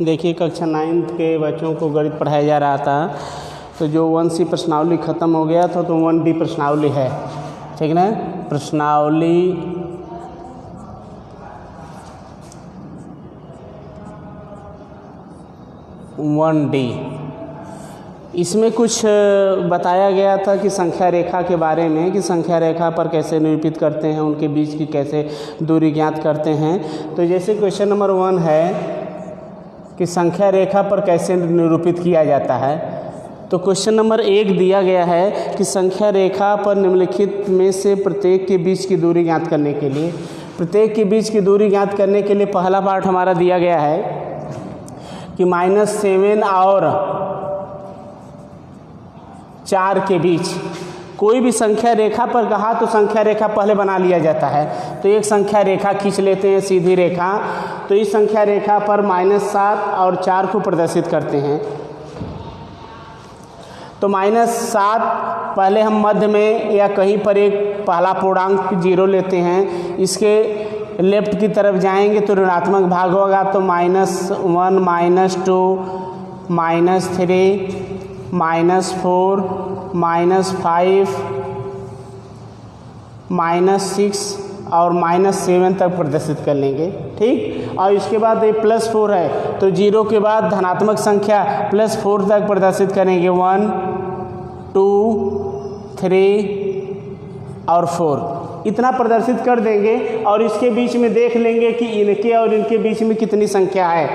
देखिए कक्षा 9th के बच्चों को गणित पढ़ाया जा रहा था, तो जो 1C प्रश्नावली ख़त्म हो गया था तो 1D प्रश्नावली है, ठीक ना। प्रश्नावली 1D, इसमें कुछ बताया गया था कि संख्या रेखा के बारे में, कि संख्या रेखा पर कैसे निरूपित करते हैं, उनके बीच की कैसे दूरी ज्ञात करते हैं। तो जैसे क्वेश्चन नंबर 1 है कि संख्या रेखा पर कैसे निरूपित किया जाता है, तो क्वेश्चन नंबर 1 दिया गया है कि संख्या रेखा पर निम्नलिखित में से प्रत्येक के बीच की दूरी ज्ञात करने के लिए, प्रत्येक के बीच की दूरी ज्ञात करने के लिए पहला पार्ट हमारा दिया गया है कि -7 और 4 के बीच कोई भी संख्या रेखा पर कहा तो संख्या रेखा पहले बना लिया जाता है। तो एक संख्या रेखा खींच लेते हैं, सीधी रेखा। तो इस संख्या रेखा पर -7 और 4 को प्रदर्शित करते हैं। तो -7 पहले हम मध्य में या कहीं पर एक पहला पूर्णांक 0 लेते हैं, इसके लेफ्ट की तरफ जाएंगे तो ऋणात्मक भाग होगा। तो -1 -2 -3 -4 -5 -6 और -7 तक प्रदर्शित कर लेंगे, ठीक। और इसके बाद ये +4 है तो 0 के बाद धनात्मक संख्या +4 तक प्रदर्शित करेंगे, 1 2 3 और 4 इतना प्रदर्शित कर देंगे। और इसके बीच में देख लेंगे कि इनके और इनके बीच में कितनी संख्या है।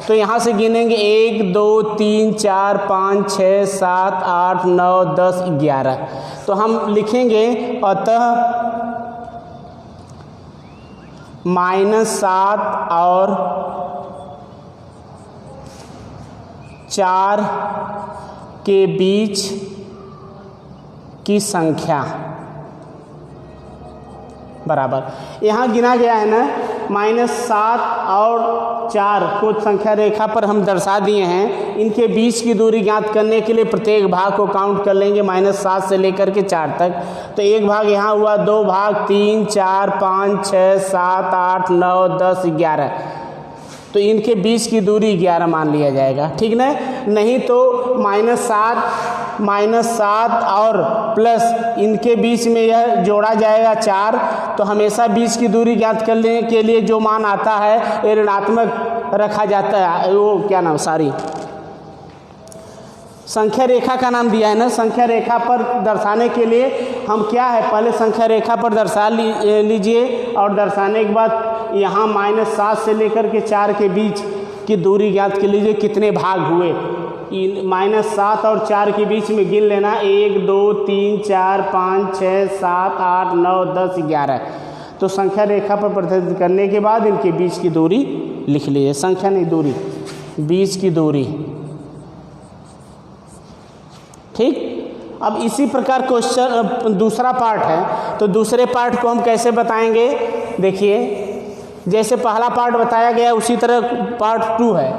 तो यहाँ से गिनेंगे 1 2 3 4 5 6 7 8 9 10 11। तो हम लिखेंगे अतः -7 और 4 के बीच की संख्या बराबर, यहाँ गिना गया है ना, -7 और 4 को संख्या रेखा पर हम दर्शा दिए हैं। इनके बीच की दूरी ज्ञात करने के लिए प्रत्येक भाग को काउंट कर लेंगे -7 से लेकर के 4 तक। तो एक भाग यहाँ हुआ, 2 भाग 3 4 5 6 7 8 9 10 11। तो इनके बीच की दूरी 11 मान लिया जाएगा, ठीक ना। नहीं तो -7 और प्लस इनके बीच में यह जोड़ा जाएगा 4। तो हमेशा बीच की दूरी ज्ञात करने के लिए जो मान आता है ये ऋणात्मक रखा जाता है। वो क्या नाम, सॉरी, संख्या रेखा का नाम दिया है ना। संख्या रेखा पर दर्शाने के लिए हम क्या है, पहले संख्या रेखा पर दर्शा लीजिए और दर्शाने के बाद यहाँ -7 से लेकर के 4 के बीच की दूरी ज्ञात कर लीजिए, कितने भाग हुए। -7 और 4 के बीच में गिन लेना, 1 2 3 4 5 6 7 8 9 10 11। तो संख्या रेखा पर प्रदर्शित करने के बाद इनके बीच की दूरी लिख लीजिए, संख्या नहीं दूरी, बीच की दूरी, ठीक। अब इसी प्रकार क्वेश्चन दूसरा पार्ट है, तो दूसरे पार्ट को हम कैसे बताएंगे। देखिए जैसे पहला पार्ट बताया गया उसी तरह पार्ट 2 है,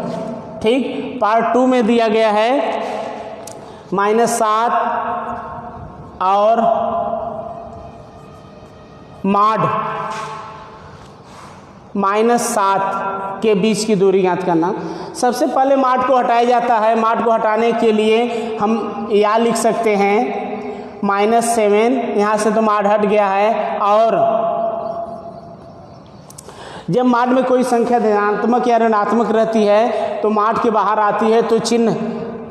ठीक। पार्ट 2 में दिया गया है -7 और mod -7 के बीच की दूरी ज्ञात करना। सबसे पहले mod को हटाया जाता है। mod को हटाने के लिए हम या लिख सकते हैं -7, यहाँ से तो mod हट गया है। और जब mod में कोई संख्या धनात्मक या ऋणात्मक रहती है तो mod के बाहर आती है तो चिन्ह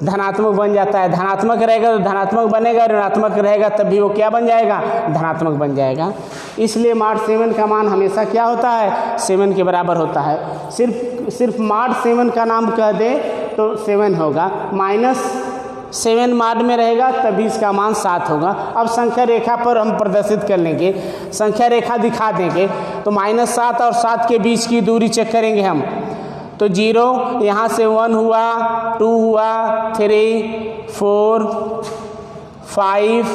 धनात्मक बन जाता है। धनात्मक रहेगा तो धनात्मक बनेगा, ऋणात्मक रहेगा तब भी वो क्या बन जाएगा, धनात्मक बन जाएगा। इसलिए mod 7 का मान हमेशा क्या होता है, 7 के बराबर होता है। सिर्फ mod 7 का नाम कह दे तो 7 होगा, -7 mod में रहेगा तभी इसका मान 7 होगा। अब संख्या रेखा पर हम प्रदर्शित कर लेंगे, संख्या रेखा दिखा देंगे। तो -7 और 7 के बीच की दूरी चेक करेंगे हम। तो 0 यहाँ से 1 हुआ, 2 हुआ, 3 4 5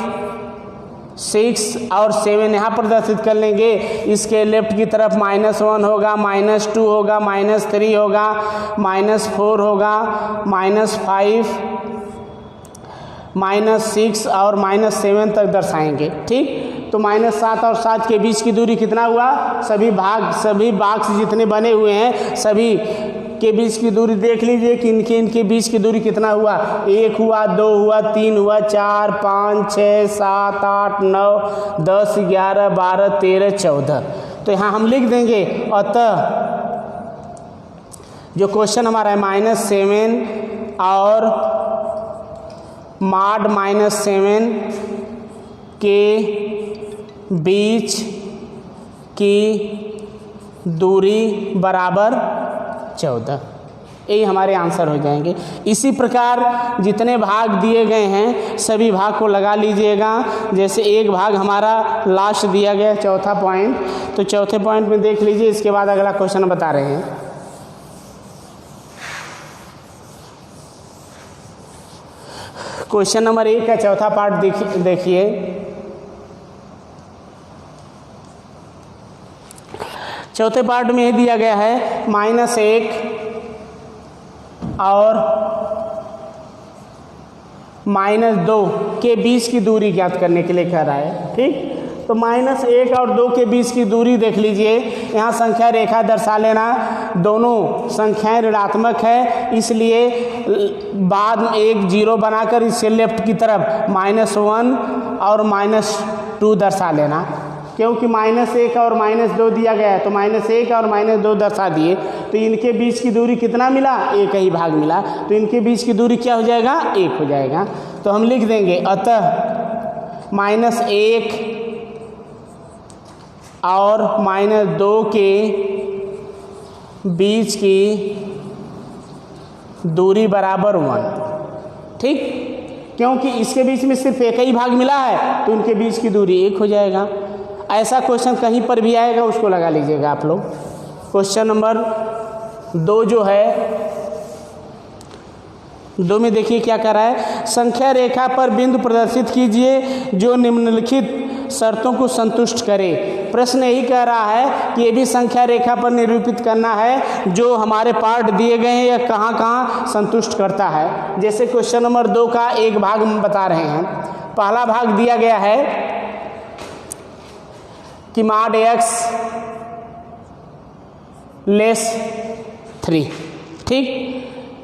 6 और 7 यहाँ प्रदर्शित कर लेंगे। इसके लेफ्ट की तरफ -1 होगा, -2 होगा, -3 होगा, -4 होगा, -5 -6 और -7 तक दर्शाएंगे, ठीक। तो -7 और 7 के बीच की दूरी कितना हुआ, सभी बाक्स जितने बने हुए हैं सभी इनके बीच की दूरी देख लीजिए कि इनके बीच की दूरी कितना हुआ, 1 हुआ, 2 हुआ, 3 हुआ, 4, 5, 6, 7, 8, 9, 10, 11, 12, 13, 14। तो यहाँ हम लिख देंगे अतः जो क्वेश्चन हमारा है -7 और mod -7 के बीच की दूरी बराबर 14, यही हमारे आंसर हो जाएंगे। इसी प्रकार जितने भाग दिए गए हैं सभी भाग को लगा लीजिएगा। जैसे एक भाग हमारा लास्ट दिया गया है, चौथा पॉइंट, तो चौथे पॉइंट में देख लीजिए। इसके बाद अगला क्वेश्चन बता रहे हैं। क्वेश्चन नंबर 1 का चौथा पार्ट देखिए। चौथे पार्ट में ये दिया गया है -1 और -2 के बीच की दूरी ज्ञात करने के लिए कह रहा है। ठीक, तो -1 और 2 के बीच की दूरी देख लीजिए। यहाँ संख्या रेखा दर्शा लेना, दोनों संख्याएं ऋणात्मक है, इसलिए बाद में एक 0 बनाकर इससे लेफ्ट की तरफ -1 और -2 दर्शा लेना, क्योंकि -1 और -2 दिया गया है तो -1 और -2 दर्शा दिए। तो इनके बीच की दूरी कितना मिला, एक ही भाग मिला, तो इनके बीच की दूरी क्या हो जाएगा, 1 हो जाएगा। तो हम लिख देंगे अतः -1 और -2 के बीच की दूरी बराबर 1। ठीक, क्योंकि इसके बीच में सिर्फ एक ही भाग मिला है तो उनके बीच की दूरी 1 हो जाएगा। ऐसा क्वेश्चन कहीं पर भी आएगा उसको लगा लीजिएगा आप लोग। क्वेश्चन नंबर 2 जो है, 2 में देखिए क्या कर रहा है। संख्या रेखा पर बिंदु प्रदर्शित कीजिए जो निम्नलिखित शर्तों को संतुष्ट करे। प्रश्न यही कह रहा है कि ये भी संख्या रेखा पर निरूपित करना है जो हमारे पार्ट दिए गए हैं या कहाँ कहाँ संतुष्ट करता है। जैसे क्वेश्चन नंबर 2 का एक भाग हम बता रहे हैं। पहला भाग दिया गया है कि mod x <3। ठीक,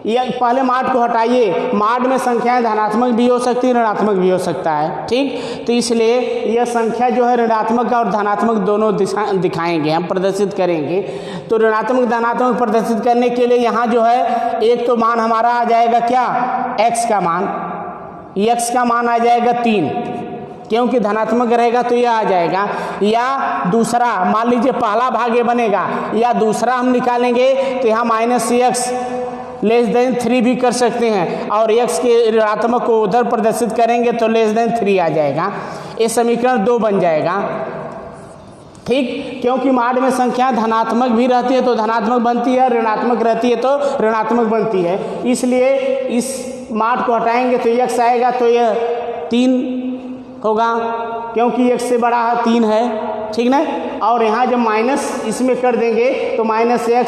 ये पहले माड को हटाइए। माड में संख्याएं धनात्मक भी हो सकती है, ऋणात्मक भी हो सकता है। ठीक, तो इसलिए यह संख्या जो है ऋणात्मक और धनात्मक दोनों दिखाएंगे, हम प्रदर्शित करेंगे। तो ऋणात्मक धनात्मक प्रदर्शित करने के लिए यहाँ जो है एक तो मान हमारा आ जाएगा क्या, x का मान, x का मान आ जाएगा 3, क्योंकि धनात्मक रहेगा तो यह आ जाएगा। या दूसरा मान लीजिए पहला भाग ये बनेगा, या दूसरा हम निकालेंगे तो यहाँ -x <3 भी कर सकते हैं, और x के ऋणात्मक को उधर प्रदर्शित करेंगे तो <3 आ जाएगा। ये समीकरण 2 बन जाएगा। ठीक, क्योंकि माड में संख्या धनात्मक भी रहती है तो धनात्मक बनती है, ऋणात्मक रहती है तो ऋणात्मक बनती है। इसलिए इस माड को हटाएंगे तो x आएगा, तो यह 3 होगा क्योंकि x से बड़ा है 3 है। ठीक ना, और यहाँ जब माइनस इसमें कर देंगे तो -x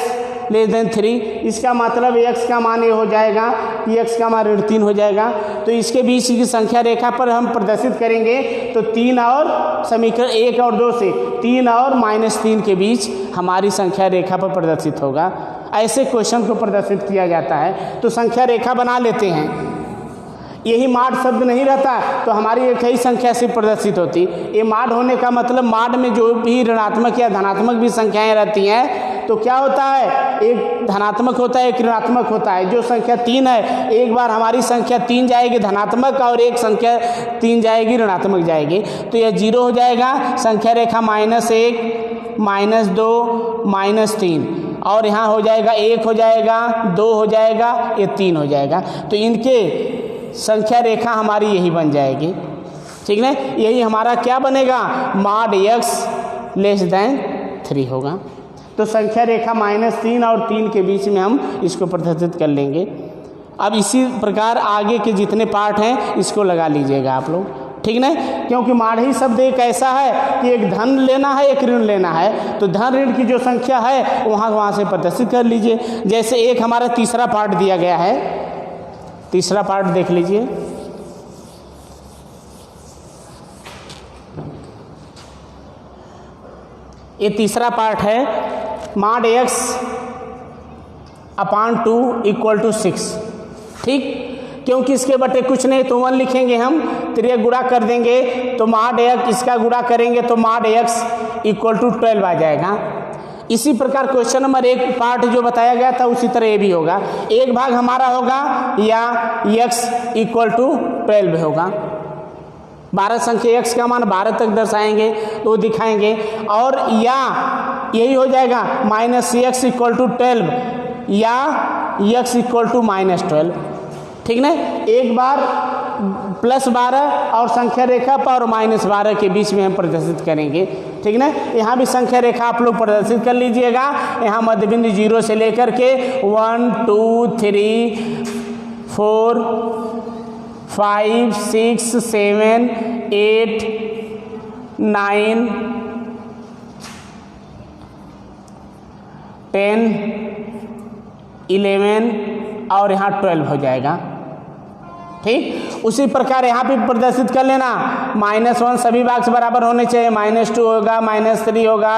<3, इसका मतलब x का मान ये हो जाएगा कि x का मान ऋण 3 हो जाएगा। तो इसके बीच की संख्या रेखा पर हम प्रदर्शित करेंगे तो 3 और समीकरण 1 और 2 से 3 और -3 के बीच हमारी संख्या रेखा पर प्रदर्शित होगा। ऐसे क्वेश्चन को प्रदर्शित किया जाता है। तो संख्या रेखा बना लेते हैं, यही माड शब्द नहीं रहता तो हमारी एक ही संख्या से प्रदर्शित होती। ये माड होने का मतलब माड में जो भी ऋणात्मक या धनात्मक भी संख्याएं रहती हैं तो क्या होता है, एक धनात्मक होता है एक ऋणात्मक होता है। जो संख्या 3 है, एक बार हमारी संख्या 3 जाएगी धनात्मक और एक संख्या 3 जाएगी ऋणात्मक जाएगी, तो यह 0 हो जाएगा। संख्या रेखा -1 -2 -3, और यहाँ हो जाएगा 1 हो जाएगा, 2 हो जाएगा, ये 3 हो जाएगा। तो इनके संख्या रेखा हमारी यही बन जाएगी। ठीक ना, यही हमारा क्या बनेगा, mod x <3 होगा। तो संख्या रेखा -3 और 3 के बीच में हम इसको प्रदर्शित कर लेंगे। अब इसी प्रकार आगे के जितने पार्ट हैं इसको लगा लीजिएगा आप लोग। ठीक ना, क्योंकि माड ही शब्द एक ऐसा है कि एक धन लेना है एक ऋण लेना है, तो धन ऋण की जो संख्या है वहाँ से प्रदर्शित कर लीजिए। जैसे एक हमारा तीसरा पार्ट दिया गया है, तीसरा पार्ट देख लीजिए। ये तीसरा पार्ट है mod x अपान 2 इक्वल टू 6। ठीक, क्योंकि इसके बटे कुछ नहीं तो 1 लिखेंगे हम, 3 गुणा कर देंगे तो माड x, इसका गुणा करेंगे तो माड x इक्वल टू 12 आ जाएगा। इसी प्रकार क्वेश्चन नंबर 1 पार्ट जो बताया गया था उसी तरह ये भी होगा। एक भाग हमारा होगा या x इक्वल टू 12 होगा। 12 संख्या x का मान 12 तक दर्शाएंगे तो दिखाएंगे, और या यही हो जाएगा माइनस x इक्वल टू 12 या x इक्वल टू -12। ठीक ना, एक बार +12 और संख्या रेखा पर और -12 के बीच में हम प्रदर्शित करेंगे। ठीक ना, यहाँ भी संख्या रेखा आप लोग प्रदर्शित कर लीजिएगा। यहाँ मध्य बिंदु 0 से लेकर के 1 2 3 4 5 6 7 8 9 10 11 और यहाँ 12 हो जाएगा। ठीक, उसी प्रकार यहाँ पे प्रदर्शित कर लेना। -1 सभी बाक्स बराबर होने चाहिए, -2 होगा, -3 होगा,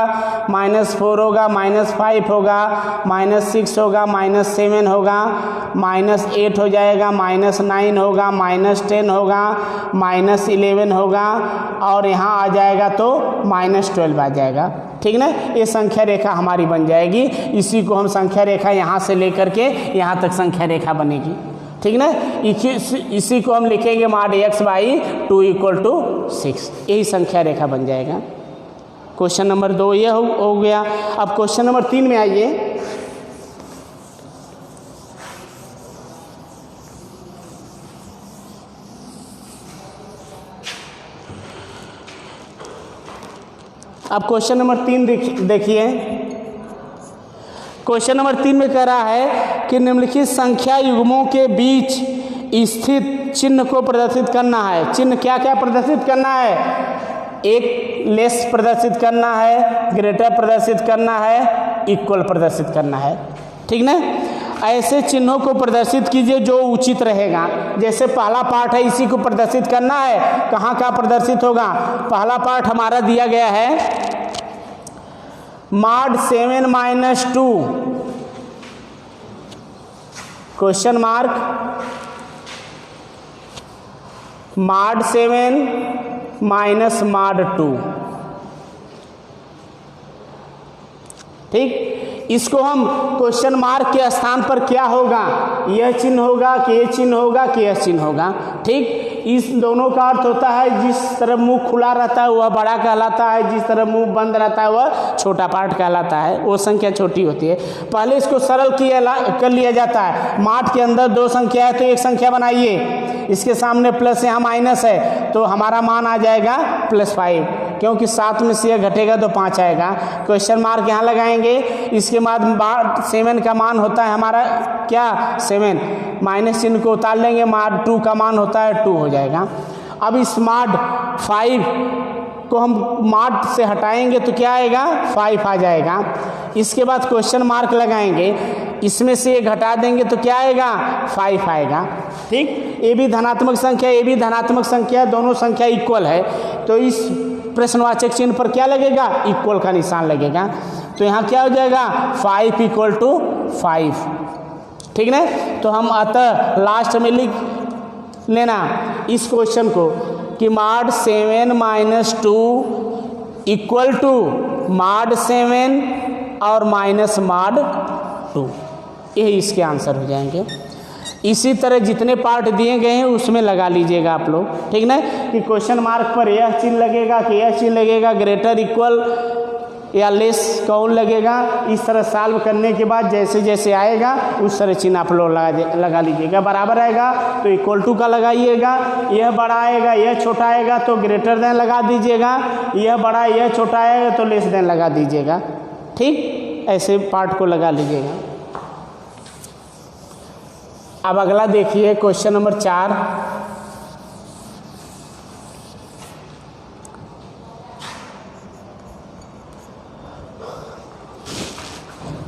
-4 होगा, -5 होगा, -6 होगा, -7 होगा, -8 हो जाएगा, -9 होगा, -10 होगा, -11 होगा और यहाँ आ जाएगा तो -12 आ जाएगा। ठीक ना, ये संख्या रेखा हमारी बन जाएगी। इसी को हम संख्या रेखा यहाँ से लेकर के यहाँ तक संख्या रेखा बनेगी। ठीक ना, इसी को हम लिखेंगे माड x बाई 2 इक्वल टू 6, यही संख्या रेखा बन जाएगा। क्वेश्चन नंबर 2 ये हो गया। अब क्वेश्चन नंबर 3 में आइए। अब क्वेश्चन नंबर 3 देखिए। क्वेश्चन नंबर 3 में कह रहा है कि निम्नलिखित संख्या युग्मों के बीच स्थित चिन्ह को प्रदर्शित करना है। चिन्ह क्या क्या प्रदर्शित करना है? एक लेस प्रदर्शित करना है, ग्रेटर प्रदर्शित करना है, इक्वल प्रदर्शित करना है। ठीक ना, ऐसे चिन्हों को प्रदर्शित कीजिए जो उचित रहेगा। जैसे पहला पार्ट है, इसी को प्रदर्शित करना है। कहाँ का प्रदर्शित होगा? पहला पार्ट हमारा दिया गया है माड 7 - 2 क्वेश्चन मार्क माड 7 माइनस माड 2। ठीक, इसको हम क्वेश्चन मार्क के स्थान पर क्या होगा, यह चिन्ह होगा कि यह चिन्ह होगा कि यह चिन्ह होगा। ठीक, इस दोनों का अर्थ होता है जिस तरह मुंह खुला रहता है वह बड़ा कहलाता है, जिस तरह मुंह बंद रहता है वह छोटा पार्ट कहलाता है, वो संख्या छोटी होती है। पहले इसको सरल कर लिया जाता है। माठ के अंदर 2 संख्या है तो एक संख्या बनाइए, इसके सामने प्लस यहाँ माइनस है तो हमारा मान आ जाएगा +5, क्योंकि 7 में से यह घटेगा तो 5 आएगा। क्वेश्चन मार्क यहाँ लगाएंगे। इसके बाद 7 का मान होता है हमारा क्या 7, माइनस चिन्ह को उतार लेंगे, माड 2 का मान होता है 2 हो जाएगा। अब इस माड 5 को हम माड से हटाएंगे तो क्या आएगा 5 आ जाएगा। इसके बाद क्वेश्चन मार्क लगाएंगे, इसमें से ये घटा देंगे तो क्या आएगा 5 आएगा। ठीक, ये भी धनात्मक संख्या, ये भी धनात्मक संख्या, दोनों संख्या इक्वल है तो इस प्रश्नवाचक चिन्ह पर क्या लगेगा, इक्वल का निशान लगेगा। तो यहाँ क्या हो जाएगा 5 = 5। ठीक ना, तो हम अतः लास्ट में लिख लेना इस क्वेश्चन को कि माड 7 - 2 इक्वल टू माड 7 और माइनस माड 2, यही इसके आंसर हो जाएंगे। इसी तरह जितने पार्ट दिए गए हैं उसमें लगा लीजिएगा आप लोग। ठीक ना, कि क्वेश्चन मार्क पर यह चिन्ह लगेगा कि यह चिन्ह लगेगा, ग्रेटर इक्वल या लेस कौन लगेगा। इस तरह सॉल्व करने के बाद जैसे जैसे आएगा उस तरह चिन्ह आप लोग लगा लीजिएगा। बराबर आएगा तो इक्वल टू का लगाइएगा, यह बड़ा आएगा यह छोटा आएगा तो ग्रेटर देन लगा दीजिएगा, यह बड़ा यह छोटा आएगा तो लेस देन लगा दीजिएगा। ठीक, ऐसे पार्ट को लगा लीजिएगा। अब अगला देखिए क्वेश्चन नंबर 4।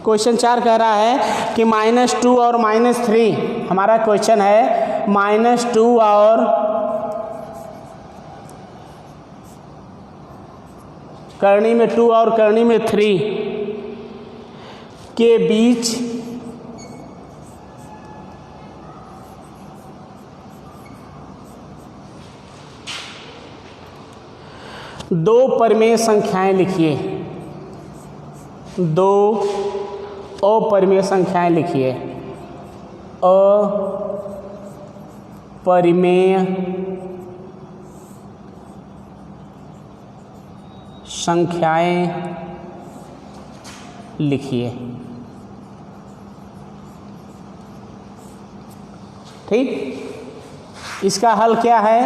क्वेश्चन 4 कह रहा है कि -2 और -3 हमारा क्वेश्चन है। -2 और करनी में 2 और करनी में 3 के बीच दो परिमेय संख्याएं लिखिए, दो अपरिमेय संख्याएं लिखिए, अपरिमेय संख्याएं लिखिए। ठीक, इसका हल क्या है?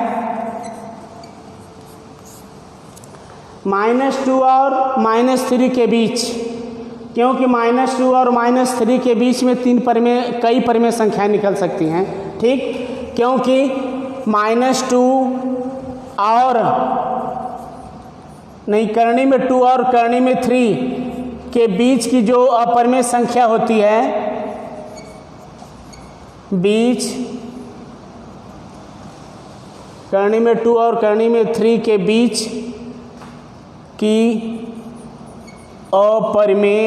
-2 और -3 के बीच, क्योंकि -2 और -3 के बीच में कई परिमेय संख्याएं निकल सकती हैं। ठीक, क्योंकि -2 और नहीं, करणी में 2 और करणी में 3 के बीच की जो अपरिमेय संख्या होती है, करणी में 2 और करणी में 3 के बीच की अपरिमेय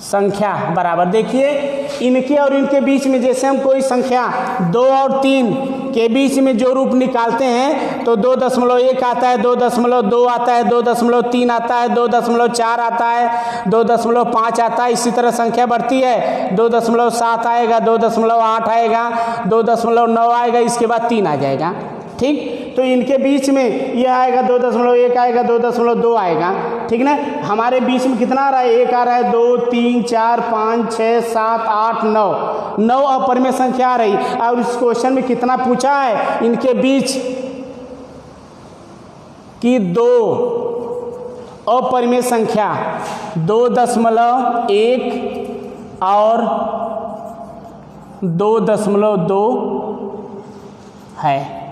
संख्या बराबर, देखिए इनके और इनके बीच में जैसे हम कोई संख्या 2 और 3 के बीच में जो रूप निकालते हैं तो 2.1 आता है, 2.2 आता है, 2.3 आता है, 2.4 आता है, 2.5 आता है। इसी तरह संख्या बढ़ती है, 2.7 आएगा, 2.8 आएगा, 2.9 आएगा, इसके बाद 3 आ जाएगा। ठीक, तो इनके बीच में यह आएगा 2.1 आएगा, 2.2 आएगा। ठीक ना, हमारे बीच में कितना आ रहा है? 1 आ रहा है, 2, 3, 4, 5, 6, 7, 8, 9 अपरिमेय संख्या आ रही। और इस क्वेश्चन में कितना पूछा है? इनके बीच की 2 अपरिमेय संख्या 2.1 और 2.2 है।